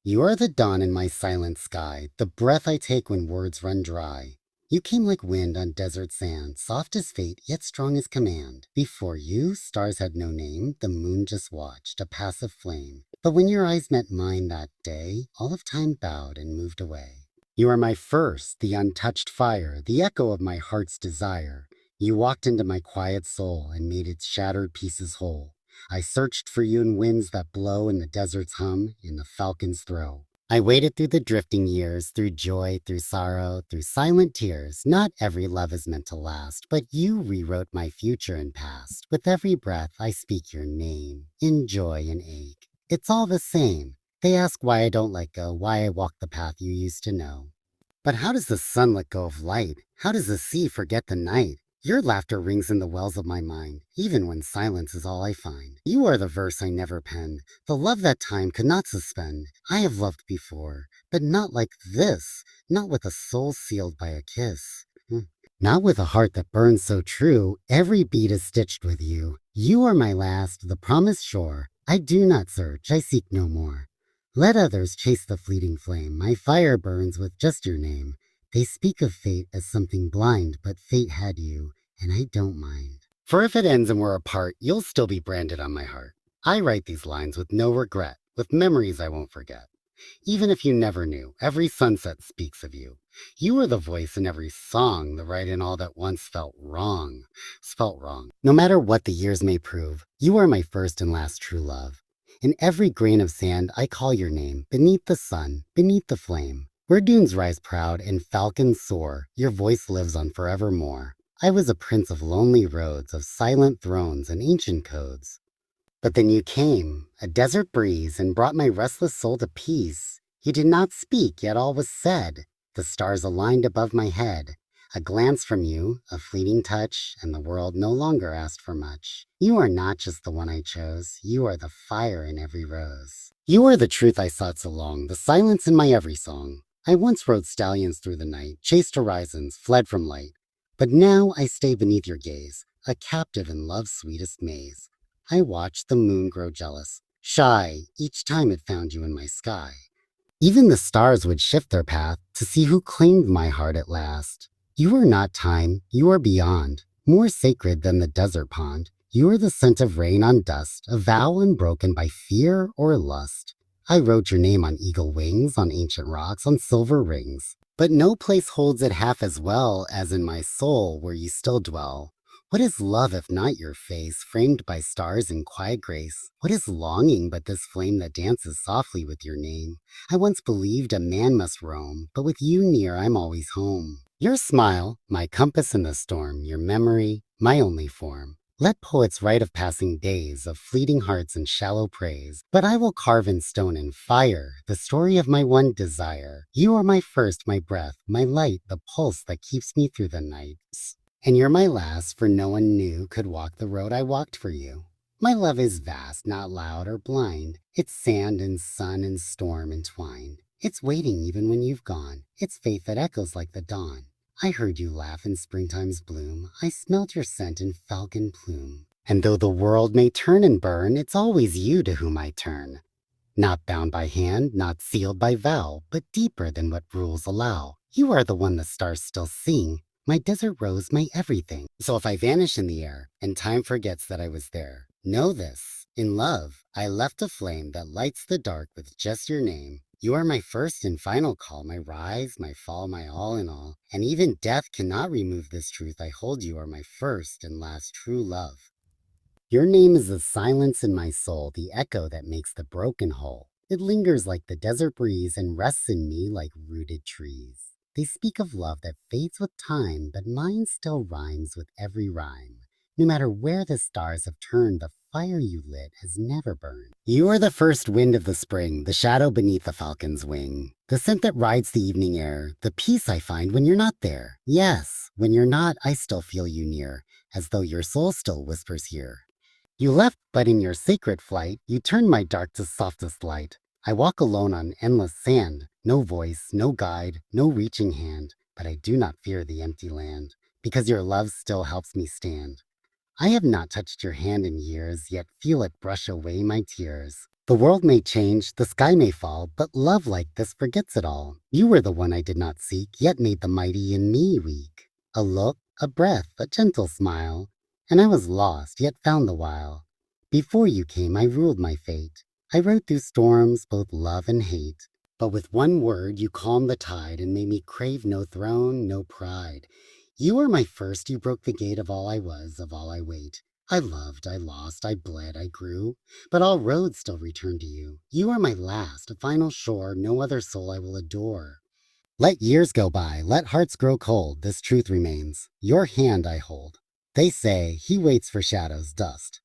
You are the dawn in my silent sky, the breath I take when words run dry. You came like wind on desert sand, soft as fate, yet strong as command. Before you, stars had no name, the moon just watched, a passive flame. But when your eyes met mine that day, all of time bowed and moved away. You are my first, the untouched fire, the echo of my heart's desire. You walked into my quiet soul and made its shattered pieces whole. I searched for you in winds that blow, in the desert's hum, in the falcon's throw. I waited through the drifting years, through joy, through sorrow, through silent tears. Not every love is meant to last, but you rewrote my future and past. With every breath, I speak your name, in joy and ache. It's all the same. They ask why I don't let go, why I walk the path you used to know. But how does the sun let go of light? How does the sea forget the night? Your laughter rings in the wells of my mind, even when silence is all I find. You are the verse I never penned, the love that time could not suspend. I have loved before, but not like this, not with a soul sealed by a kiss. Not with a heart that burns so true, every beat is stitched with you. You are my last, the promised shore. I do not search, I seek no more. Let others chase the fleeting flame, my fire burns with just your name. They speak of fate as something blind, but fate had you, and I don't mind. For if it ends and we're apart, you'll still be branded on my heart. I write these lines with no regret, with memories I won't forget. Even if you never knew, every sunset speaks of you. You are the voice in every song, the right in all that once felt wrong. Felt wrong. No matter what the years may prove, you are my first and last true love. In every grain of sand, I call your name, beneath the sun, beneath the flame. Where dunes rise proud and falcons soar, your voice lives on forevermore. I was a prince of lonely roads, of silent thrones and ancient codes. But then you came, a desert breeze, and brought my restless soul to peace. You did not speak, yet all was said. The stars aligned above my head. A glance from you, a fleeting touch, and the world no longer asked for much. You are not just the one I chose, you are the fire in every rose. You are the truth I sought so long, the silence in my every song. I once rode stallions through the night, chased horizons, fled from light. But now I stay beneath your gaze, a captive in love's sweetest maze. I watched the moon grow jealous, shy, each time it found you in my sky. Even the stars would shift their path to see who claimed my heart at last. You are not time, you are beyond, more sacred than the desert pond. You are the scent of rain on dust, a vow unbroken by fear or lust. I wrote your name on eagle wings, on ancient rocks, on silver rings. But no place holds it half as well as in my soul where you still dwell. What is love if not your face, framed by stars in quiet grace? What is longing but this flame that dances softly with your name? I once believed a man must roam, but with you near I'm always home. Your smile, my compass in the storm, your memory, my only form. Let poets write of passing days, of fleeting hearts and shallow praise, but I will carve in stone and fire the story of my one desire. You are my first, my breath, my light, the pulse that keeps me through the nights. And you're my last, for no one new could walk the road I walked for you. My love is vast, not loud or blind. It's sand and sun and storm entwined. It's waiting even when you've gone. It's faith that echoes like the dawn. I heard you laugh in springtime's bloom. I smelt your scent in falcon plume. And though the world may turn and burn, it's always you to whom I turn. Not bound by hand, not sealed by vow, but deeper than what rules allow. You are the one the stars still sing, my desert rose, my everything. So if I vanish in the air, and time forgets that I was there, know this, in love, I left a flame that lights the dark with just your name. You are my first and final call, my rise, my fall, my all in all. And even death cannot remove this truth. I hold you are my first and last true love. Your name is the silence in my soul, the echo that makes the broken whole. It lingers like the desert breeze and rests in me like rooted trees. They speak of love that fades with time, but mine still rhymes with every rhyme. No matter where the stars have turned, the fire you lit has never burned. You are the first wind of the spring, the shadow beneath the falcon's wing, the scent that rides the evening air, the peace I find when you're not there. Yes, when you're not, I still feel you near, as though your soul still whispers here. You left, but in your sacred flight, you turned my dark to softest light. I walk alone on endless sand, no voice, no guide, no reaching hand, but I do not fear the empty land, because your love still helps me stand. I have not touched your hand in years, yet feel it brush away my tears. The world may change, the sky may fall, but love like this forgets it all. You were the one I did not seek, yet made the mighty in me weak. A look, a breath, a gentle smile, and I was lost, yet found the while. Before you came, I ruled my fate. I rode through storms, both love and hate. But with one word, you calmed the tide and made me crave no throne, no pride. You were my first, you broke the gate of all I was, of all I wait. I loved, I lost, I bled, I grew, but all roads still return to you. You are my last, a final shore, no other soul I will adore. Let years go by, let hearts grow cold, this truth remains. Your hand I hold. They say, he waits for shadows, dust.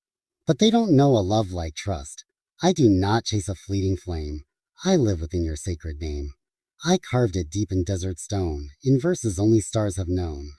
But they don't know a love like trust. I do not chase a fleeting flame. I live within your sacred name. I carved it deep in desert stone, in verses only stars have known.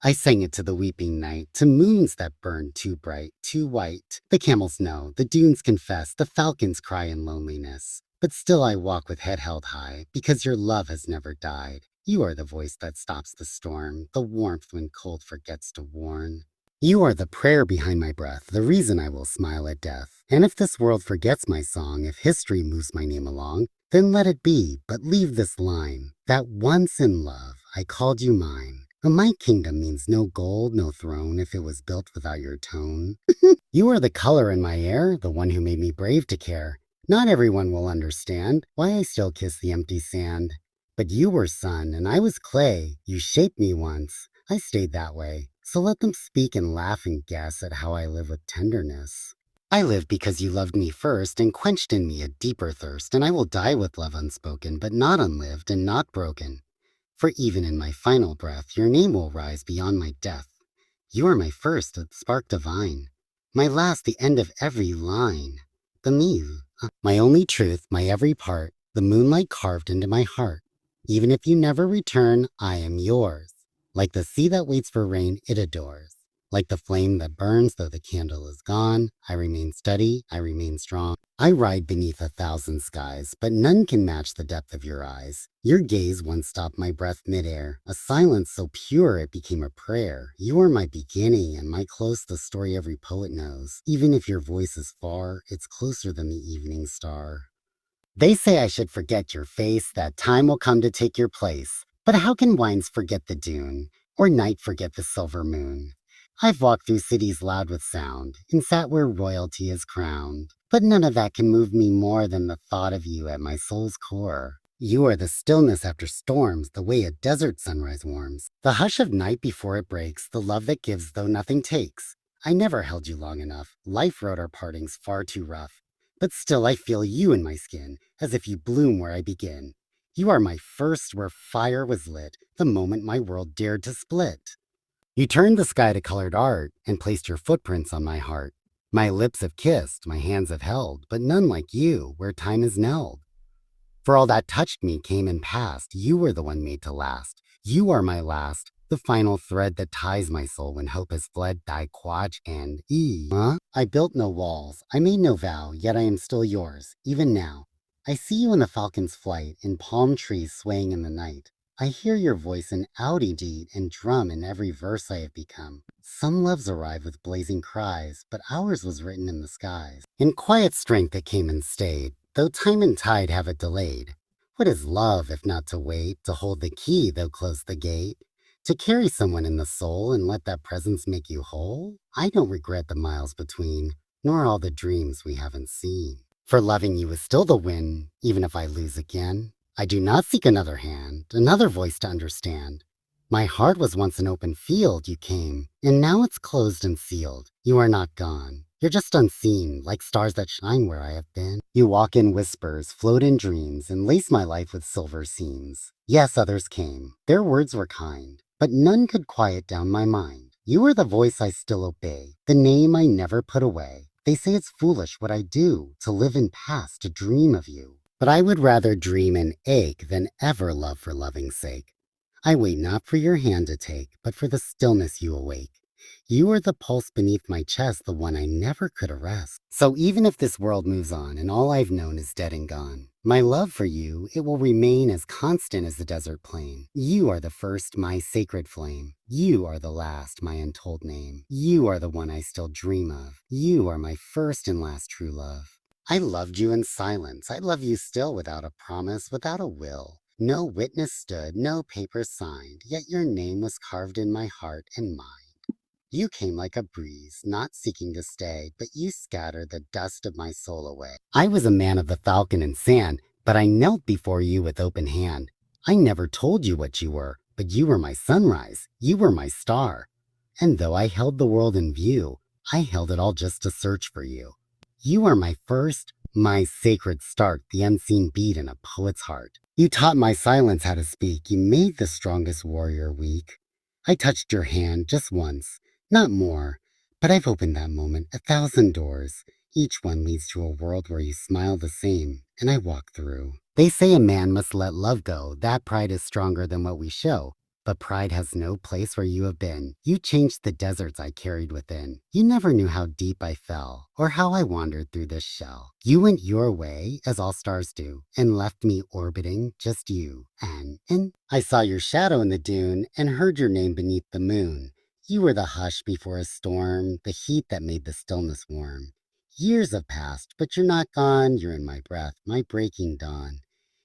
I sang it to the weeping night, to moons that burned too bright, too white. The camels know, the dunes confess, the falcons cry in loneliness. But still I walk with head held high, because your love has never died. You are the voice that stops the storm, the warmth when cold forgets to warn. You are the prayer behind my breath, the reason I will smile at death. And if this world forgets my song, if history moves my name along, then let it be, but leave this line, that once in love I called you mine. But my kingdom means no gold, no throne, if it was built without your tone. You are the color in my air, the one who made me brave to care. Not everyone will understand why I still kiss the empty sand. But you were sun, and I was clay. You shaped me once. I stayed that way. So let them speak and laugh and guess at how I live with tenderness. I live because you loved me first and quenched in me a deeper thirst, and I will die with love unspoken, but not unlived and not broken. For even in my final breath, your name will rise beyond my death. You are my first, the spark divine. My last, the end of every line. The me, my only truth, my every part, the moonlight carved into my heart. Even if you never return, I am yours. Like the sea that waits for rain, it adores. Like the flame that burns though the candle is gone, I remain steady, I remain strong. I ride beneath 1,000 skies, but none can match the depth of your eyes. Your gaze once stopped my breath midair, a silence so pure it became a prayer. You are my beginning and my close, the story every poet knows. Even if your voice is far, it's closer than the evening star. They say I should forget your face, that time will come to take your place. But how can wines forget the dune, or night forget the silver moon? I've walked through cities loud with sound, and sat where royalty is crowned. But none of that can move me more than the thought of you at my soul's core. You are the stillness after storms, the way a desert sunrise warms. The hush of night before it breaks, the love that gives though nothing takes. I never held you long enough. Life wrote our partings far too rough. But still I feel you in my skin, as if you bloom where I begin. You are my first where fire was lit, the moment my world dared to split. You turned the sky to colored art and placed your footprints on my heart. My lips have kissed, my hands have held, but none like you, where time is knelled. For all that touched me came and passed, you were the one made to last. You are my last, the final thread that ties my soul when hope has fled, thy quach and e. I built no walls, I made no vow, yet I am still yours, even now. I see you in the falcon's flight, in palm trees swaying in the night. I hear your voice in Audi deed and drum in every verse I have become. Some loves arrive with blazing cries, but ours was written in the skies. In quiet strength it came and stayed, though time and tide have it delayed. What is love if not to wait, to hold the key though close the gate? To carry someone in the soul and let that presence make you whole? I don't regret the miles between, nor all the dreams we haven't seen. For loving you is still the win, even if I lose again. I do not seek another hand, another voice to understand. My heart was once an open field, you came, and now it's closed and sealed. You are not gone. You're just unseen, like stars that shine where I have been. You walk in whispers, float in dreams, and lace my life with silver seams. Yes, others came. Their words were kind, but none could quiet down my mind. You are the voice I still obey, the name I never put away. They say it's foolish what I do, to live in past, to dream of you. But I would rather dream and ache than ever love for loving's sake. I wait not for your hand to take, but for the stillness you awake. You are the pulse beneath my chest, the one I never could arrest. So even if this world moves on and all I've known is dead and gone, my love for you, it will remain as constant as the desert plain. You are the first, my sacred flame. You are the last, my untold name. You are the one I still dream of. You are my first and last true love. I loved you in silence. I love you still without a promise, without a will. No witness stood, no paper signed, yet your name was carved in my heart and mind. You came like a breeze, not seeking to stay, but you scattered the dust of my soul away. I was a man of the falcon and sand, but I knelt before you with open hand. I never told you what you were, but you were my sunrise, you were my star. And though I held the world in view, I held it all just to search for you. You are my first, my sacred start, the unseen beat in a poet's heart. You taught my silence how to speak, you made the strongest warrior weak. I touched your hand just once, not more, but I've opened that moment 1,000 doors. Each one leads to a world where you smile the same, and I walk through. They say a man must let love go, that pride is stronger than what we show. But pride has no place where you have been. You changed the deserts I carried within. You never knew how deep I fell, or how I wandered through this shell. You went your way, as all stars do, and left me orbiting just you. And I saw your shadow in the dune, and heard your name beneath the moon. You were the hush before a storm, the heat that made the stillness warm. Years have passed, but you're not gone. You're in my breath, my breaking dawn.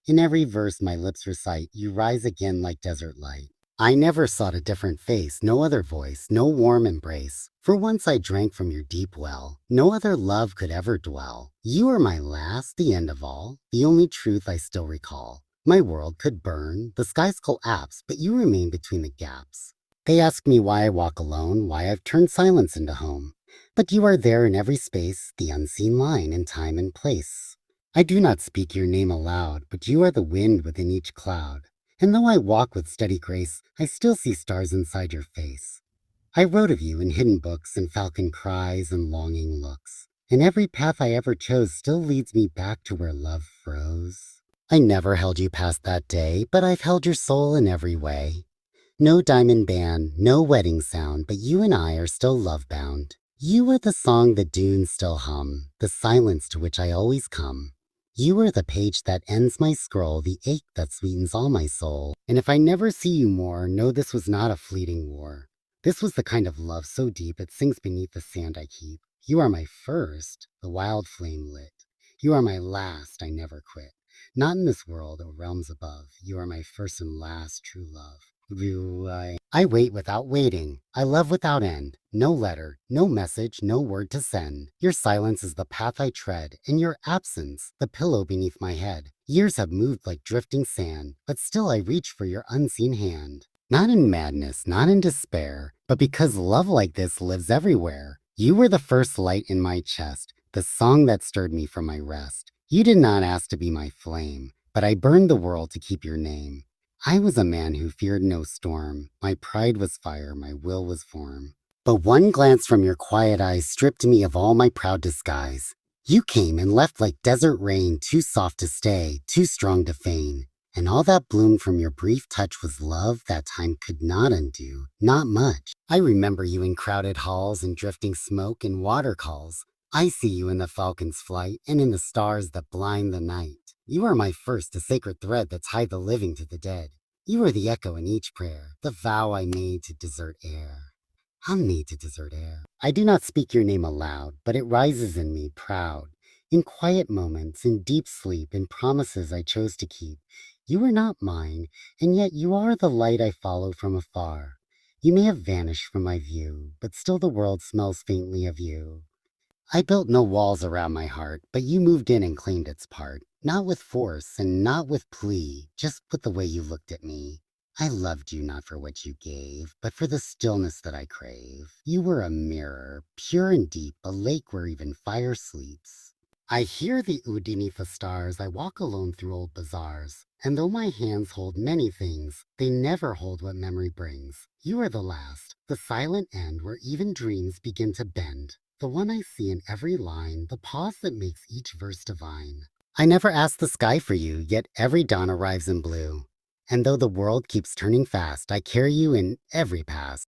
In every verse my lips recite, you rise again like desert light. I never sought a different face, no other voice, no warm embrace. For once I drank from your deep well, no other love could ever dwell. You are my last, the end of all, the only truth I still recall. My world could burn, the skies collapse, but you remain between the gaps. They ask me why I walk alone, why I've turned silence into home. But you are there in every space, the unseen line in time and place. I do not speak your name aloud, but you are the wind within each cloud. And though I walk with steady grace, I still see stars inside your face. I wrote of you in hidden books and falcon cries and longing looks. And every path I ever chose still leads me back to where love froze. I never held you past that day, but I've held your soul in every way. No diamond band, no wedding sound, but you and I are still love-bound. You are the song the dunes still hum, the silence to which I always come. You are the page that ends my scroll, the ache that sweetens all my soul. And if I never see you more, know this was not a fleeting war. This was the kind of love so deep it sinks beneath the sand I keep. You are my first, the wild flame lit. You are my last, I never quit. Not in this world or realms above. You are my first and last true love. I wait without waiting. I love without end. No letter, no message, no word to send. Your silence is the path I tread, and your absence, the pillow beneath my head. Years have moved like drifting sand, but still I reach for your unseen hand. Not in madness, not in despair, but because love like this lives everywhere. You were the first light in my chest, the song that stirred me from my rest. You did not ask to be my flame, but I burned the world to keep your name. I was a man who feared no storm. My pride was fire, my will was form. But one glance from your quiet eyes stripped me of all my proud disguise. You came and left like desert rain, too soft to stay, too strong to feign. And all that bloomed from your brief touch was love that time could not undo, not much. I remember you in crowded halls and drifting smoke and water calls. I see you in the falcon's flight and in the stars that blind the night. You are my first, the sacred thread that tied the living to the dead. You are the echo in each prayer, the vow I made to desert air. I'm made to desert air. I do not speak your name aloud, but it rises in me proud. In quiet moments, in deep sleep, in promises I chose to keep. You are not mine, and yet you are the light I follow from afar. You may have vanished from my view, but still the world smells faintly of you. I built no walls around my heart, but you moved in and claimed its part. Not with force and not with plea, just with the way you looked at me. I loved you not for what you gave, but for the stillness that I crave. You were a mirror, pure and deep, a lake where even fire sleeps. I hear the oud beneath the stars, I walk alone through old bazaars. And though my hands hold many things, they never hold what memory brings. You are the last, the silent end where even dreams begin to bend. The one I see in every line, the pause that makes each verse divine. I never asked the sky for you, yet every dawn arrives in blue. And though the world keeps turning fast, I carry you in every pass.